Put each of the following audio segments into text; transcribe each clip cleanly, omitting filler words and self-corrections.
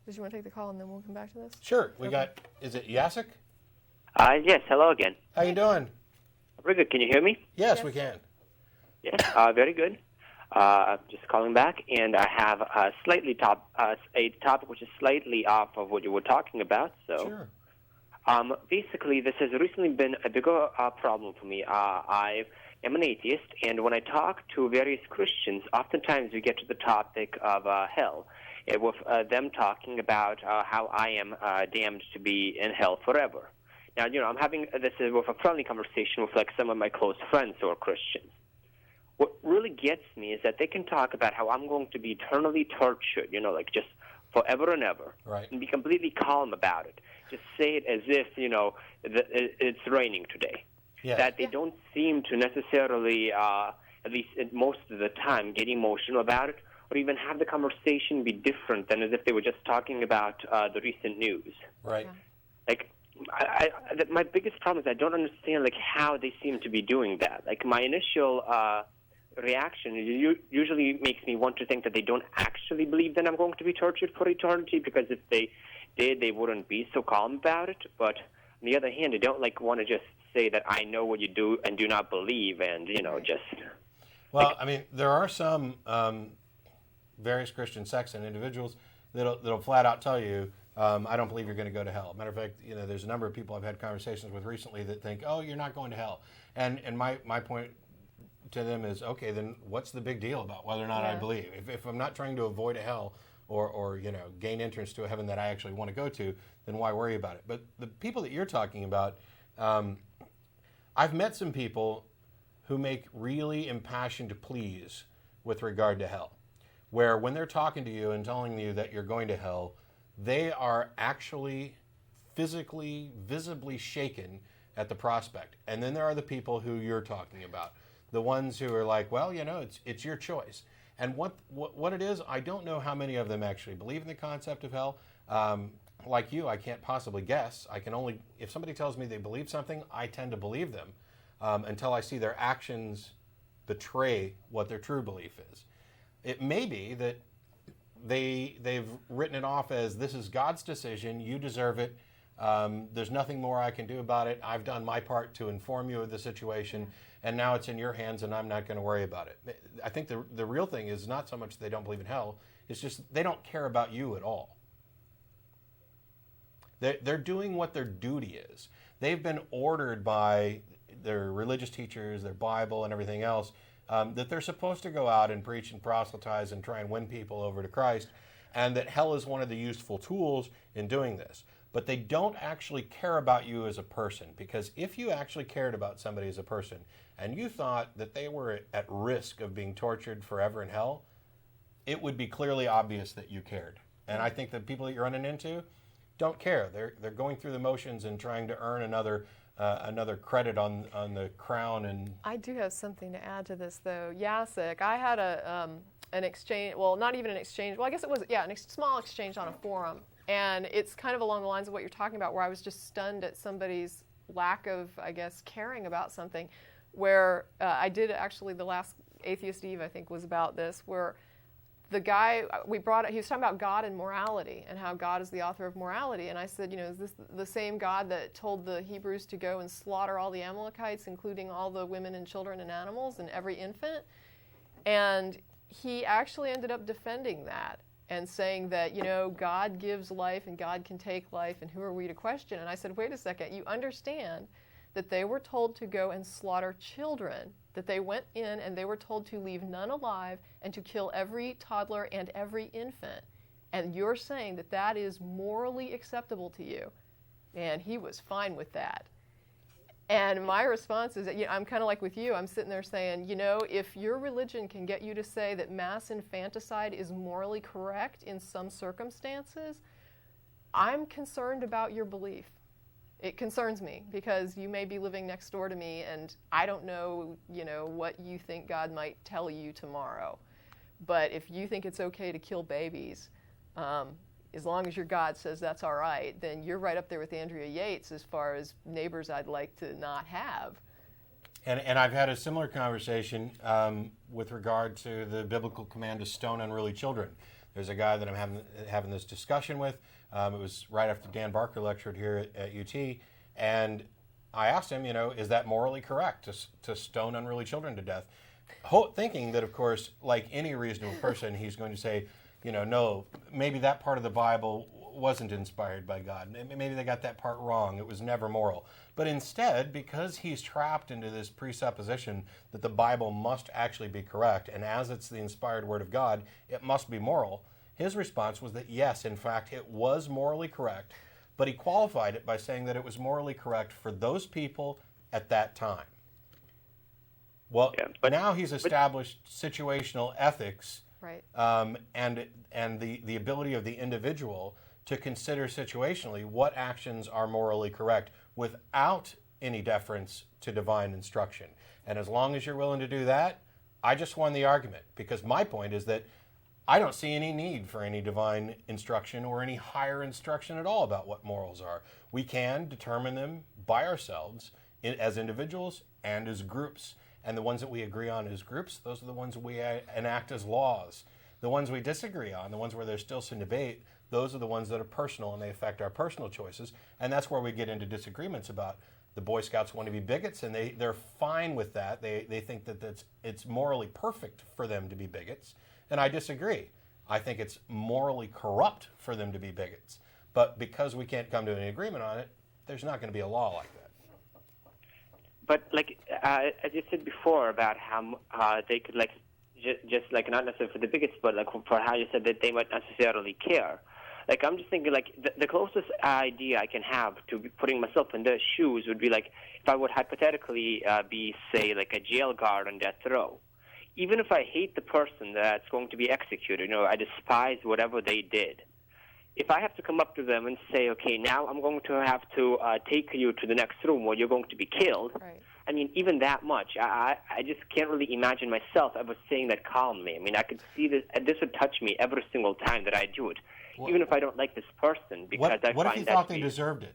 Did you want to take the call and then we'll come back to this? Sure. We got, is it Yassic? Yes, hello again. How you doing? Very good. Can you hear me? Yes, we can. Yes, very good. Just calling back, and I have a topic which is slightly off of what you were talking about. So, Sure. Basically, this has recently been a bigger problem for me. I am an atheist, and when I talk to various Christians, oftentimes we get to the topic of hell, with them talking about how I am damned to be in hell forever. Now, I'm having this with a friendly conversation with like some of my close friends who are Christians. What really gets me is that they can talk about how I'm going to be eternally tortured, like just forever and ever, right, and be completely calm about it. Just say it as if, it's raining today. Yes. That they don't seem to necessarily, at least most of the time, get emotional about it, or even have the conversation be different than as if they were just talking about the recent news. Right. Yeah. My biggest problem is I don't understand how they seem to be doing that. My initial reaction usually makes me want to think that they don't actually believe that I'm going to be tortured for eternity, because if they did, they wouldn't be so calm about it. But on the other hand, they don't want to just say that I know what you do and do not believe, and just. Well, I mean, there are some various Christian sects and individuals that'll flat out tell you, I don't believe you're going to go to hell. Matter of fact, there's a number of people I've had conversations with recently that think, oh, you're not going to hell. And my point to them is, okay, then what's the big deal about whether or not I believe? If I'm not trying to avoid a hell or gain entrance to a heaven that I actually want to go to, then why worry about it? But the people that you're talking about, I've met some people who make really impassioned pleas with regard to hell, where when they're talking to you and telling you that you're going to hell, they are actually physically, visibly shaken at the prospect. And then there are the people who you're talking about, the ones who are like, well, it's your choice. And what it is, I don't know how many of them actually believe in the concept of hell. Like you, I can't possibly guess. I can only, if somebody tells me they believe something, I tend to believe them until I see their actions betray what their true belief is. It may be that they've written it off as, this is God's decision, you deserve it, there's nothing more I can do about it, I've done my part to inform you of the situation, and now it's in your hands and I'm not going to worry about it. I think the real thing is not so much they don't believe in hell, it's just they don't care about you at all. They're doing what their duty is. They've been ordered by their religious teachers, their Bible and everything else, that they're supposed to go out and preach and proselytize and try and win people over to Christ, and that hell is one of the useful tools in doing this. But they don't actually care about you as a person, because if you actually cared about somebody as a person and you thought that they were at risk of being tortured forever in hell, it would be clearly obvious that you cared. And I think the people that you're running into don't care. They're going through the motions and trying to earn another credit on the crown. And I do have something to add to this, though. Yassic, I had an exchange, well, not even an exchange, well, I guess it was, a small exchange on a forum. And it's kind of along the lines of what you're talking about, where I was just stunned at somebody's lack of, I guess, caring about something, where I did actually, the last Atheist Eve, I think, was about this, where the guy, he was talking about God and morality, and how God is the author of morality. And I said, is this the same God that told the Hebrews to go and slaughter all the Amalekites, including all the women and children and animals and every infant? And he actually ended up defending that and saying that, God gives life and God can take life, and who are we to question? And I said, wait a second, you understand that they were told to go and slaughter children, that they went in and they were told to leave none alive and to kill every toddler and every infant. And you're saying that that is morally acceptable to you. And he was fine with that. And my response is that, I'm kind of like with you. I'm sitting there saying, if your religion can get you to say that mass infanticide is morally correct in some circumstances, I'm concerned about your belief. It concerns me, because you may be living next door to me and I don't know, what you think God might tell you tomorrow. But if you think it's okay to kill babies, as long as your God says that's all right, then you're right up there with Andrea Yates as far as neighbors I'd like to not have. And I've had a similar conversation with regard to the biblical command to stone unruly children. There's a guy that I'm having this discussion with. It was right after Dan Barker lectured here at UT, and I asked him, is that morally correct to stone unruly children to death? Thinking that, of course, like any reasonable person, he's going to say, no, maybe that part of the Bible wasn't inspired by God. Maybe they got that part wrong. It was never moral. But instead, because he's trapped into this presupposition that the Bible must actually be correct, and as it's the inspired word of God, it must be moral, his response was that yes, in fact, it was morally correct, but he qualified it by saying that it was morally correct for those people at that time. Well, but now he's established situational ethics, right, and the ability of the individual to consider situationally what actions are morally correct without any deference to divine instruction. And as long as you're willing to do that, I just won the argument, because my point is that I don't see any need for any divine instruction or any higher instruction at all about what morals are. We can determine them by ourselves as individuals and as groups. And the ones that we agree on as groups, those are the ones we enact as laws. The ones we disagree on, the ones where there's still some debate, those are the ones that are personal and they affect our personal choices. And that's where we get into disagreements about the Boy Scouts want to be bigots, and they're fine with that. They think that it's morally perfect for them to be bigots. And I disagree. I think it's morally corrupt for them to be bigots. But because we can't come to an agreement on it, there's not going to be a law like that. But as you said before about how they could just not necessarily for the bigots, but for how you said that they might necessarily care. I'm just thinking the closest idea I can have to putting myself in their shoes would be if I would hypothetically be, say, a jail guard on death row. Even if I hate the person that's going to be executed, I despise whatever they did. If I have to come up to them and say, okay, now I'm going to have to take you to the next room where you're going to be killed, right. I mean, even that much, I just can't really imagine myself ever saying that calmly. I mean, I could see this would touch me every single time that I do it, even if I don't like this person, because I find that What if you thought they deserved it?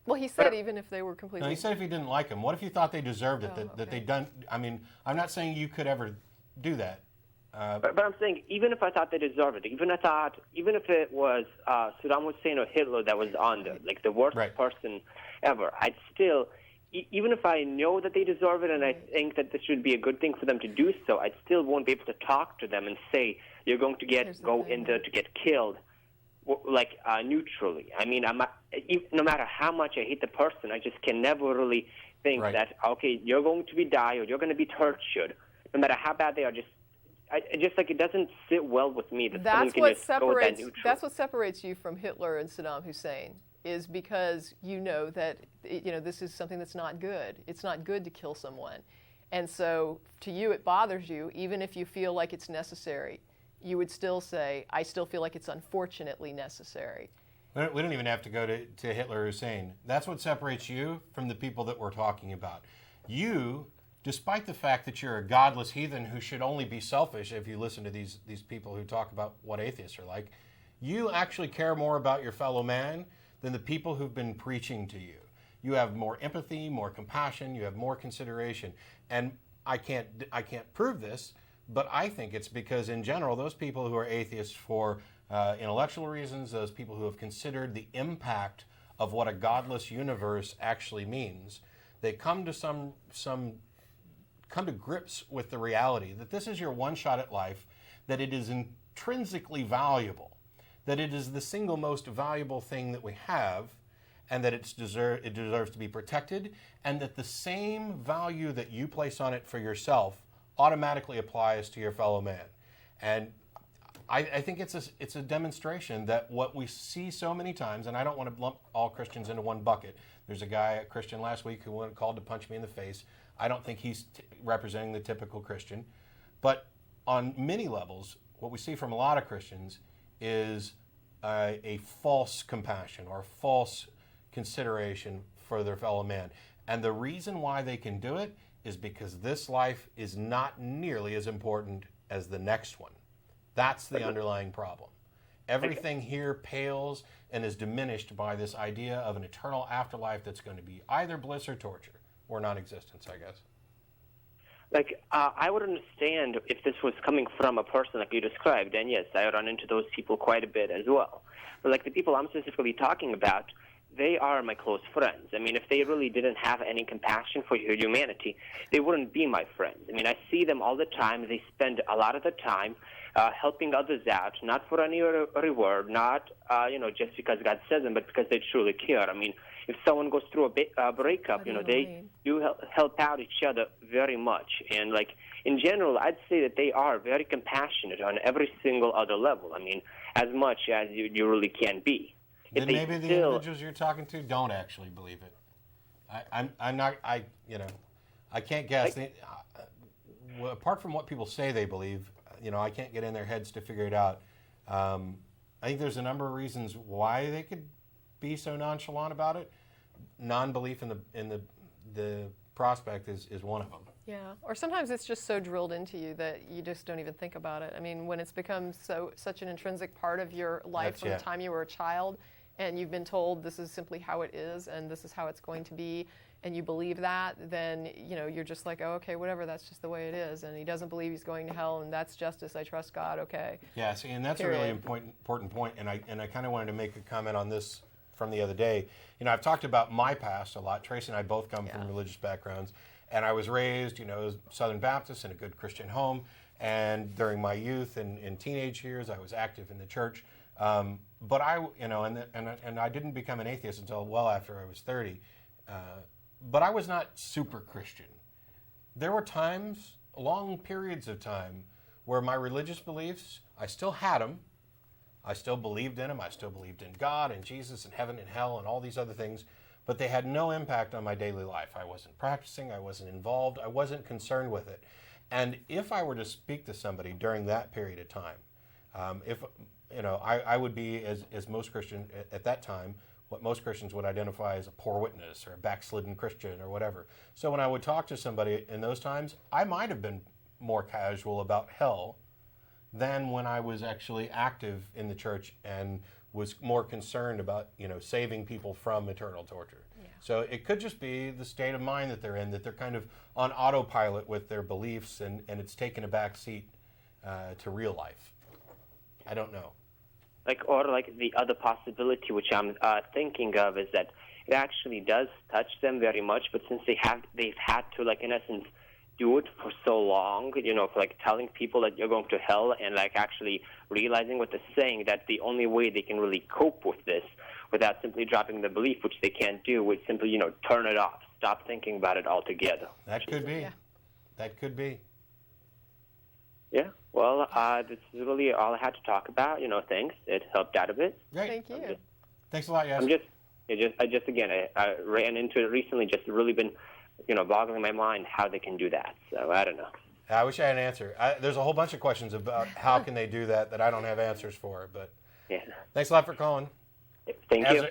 Well, he said even if they were completely... No, he said if he didn't like them. What if you thought they deserved it, that they done... I mean, I'm not saying you could ever do that. But I'm saying, even if I thought they deserved it, even if it was Saddam Hussein or Hitler that was on there, the worst person ever, I'd still, even if I know that they deserve it and I think that this should be a good thing for them to do so, I still won't be able to talk to them and say, you're going to go in there to get killed, neutrally. I mean, no matter how much I hate the person, I just can never really think that, okay, you're going to be die or you're going to be tortured, no matter how bad they are. It doesn't sit well with me that someone can just go that neutral. That's what separates you from Hitler and Saddam Hussein, is because you know that this is something that's not good. It's not good to kill someone, and so to you it bothers you, even if you feel like it's necessary. You would still say, I still feel like it's unfortunately necessary. We don't even have to go to Hitler or Hussein. That's what separates you from the people that we're talking about. You, despite the fact that you're a godless heathen who should only be selfish, if you listen to these people who talk about what atheists are like, you actually care more about your fellow man than the people who've been preaching to you. You have more empathy, more compassion, you have more consideration. And I can't prove this, but I think it's because, in general, those people who are atheists for intellectual reasons, those people who have considered the impact of what a godless universe actually means, they come to grips with the reality that this is your one shot at life, that it is intrinsically valuable, that it is the single most valuable thing that we have, and that it deserves to be protected, and that the same value that you place on it for yourself automatically applies to your fellow man. And I think it's a demonstration that what we see so many times, and I don't want to lump all Christians into one bucket. There's a guy, a Christian last week, who called to punch me in the face. I don't think he's representing the typical Christian. But on many levels, what we see from a lot of Christians is a false compassion or false consideration for their fellow man. And the reason why they can do it is because this life is not nearly as important as the next one. That's the underlying problem. Everything here pales and is diminished by this idea of an eternal afterlife that's going to be either bliss or torture, or non-existence, I guess. Like, I would understand if this was coming from a person like you described, and yes, I run into those people quite a bit as well. But like the people I'm specifically talking about, they are my close friends. I mean, if they really didn't have any compassion for humanity, they wouldn't be my friends. I mean, I see them all the time. They spend a lot of the time helping others out, not for any reward, not, just because God says them, but because they truly care. I mean, if someone goes through a breakup, they do help out each other very much. And, like, in general, I'd say that they are very compassionate on every single other level. I mean, as much as you really can be. Then maybe the individuals you're talking to don't actually believe it. I'm not, I can't guess. Apart from what people say they believe, I can't get in their heads to figure it out. I think there's a number of reasons why they could be so nonchalant about it. Non-belief in the prospect is one of them. Yeah, or sometimes it's just so drilled into you that you just don't even think about it. I mean, when it's become such an intrinsic part of your life from the time you were a child, and you've been told this is simply how it is and this is how it's going to be, and you believe that, then you're just like, oh, okay, whatever, that's just the way it is. And he doesn't believe he's going to hell, and that's justice. I trust God. Okay. Yeah, see, and that's a really important point. And I kind of wanted to make a comment on this from the other day. I've talked about my past a lot. Tracie and I both come from religious backgrounds, and I was raised, Southern Baptist in a good Christian home. And during my youth and teenage years, I was active in the church. But I, and I didn't become an atheist until well after I was 30. But I was not super Christian. There were times, long periods of time, where my religious beliefs, I still had them. I still believed in them. I still believed in God and Jesus and heaven and hell and all these other things. But they had no impact on my daily life. I wasn't practicing. I wasn't involved. I wasn't concerned with it. And if I were to speak to somebody during that period of time, I would be, as most Christian at that time, what most Christians would identify as a poor witness or a backslidden Christian or whatever. So when I would talk to somebody in those times, I might have been more casual about hell than when I was actually active in the church and was more concerned about, saving people from eternal torture. Yeah. So it could just be the state of mind that they're in, that they're kind of on autopilot with their beliefs, and it's taken a back seat to real life. I don't know. Or the other possibility, which I'm thinking of, is that it actually does touch them very much, but since they've had to, in essence, do it for so long, for telling people that you're going to hell and actually realizing what they're saying, that the only way they can really cope with this without simply dropping the belief, which they can't do, would simply, turn it off, stop thinking about it altogether. That could be. Yeah. That could be. Yeah, well, this is really all I had to talk about. Thanks. It helped out a bit. Great. Thank you. Thanks a lot, Yassic. I ran into it recently. Just really been, boggling my mind how they can do that. So I don't know. I wish I had an answer. There's a whole bunch of questions about how can they do that I don't have answers for. But yeah. Thanks a lot for calling. Thank you.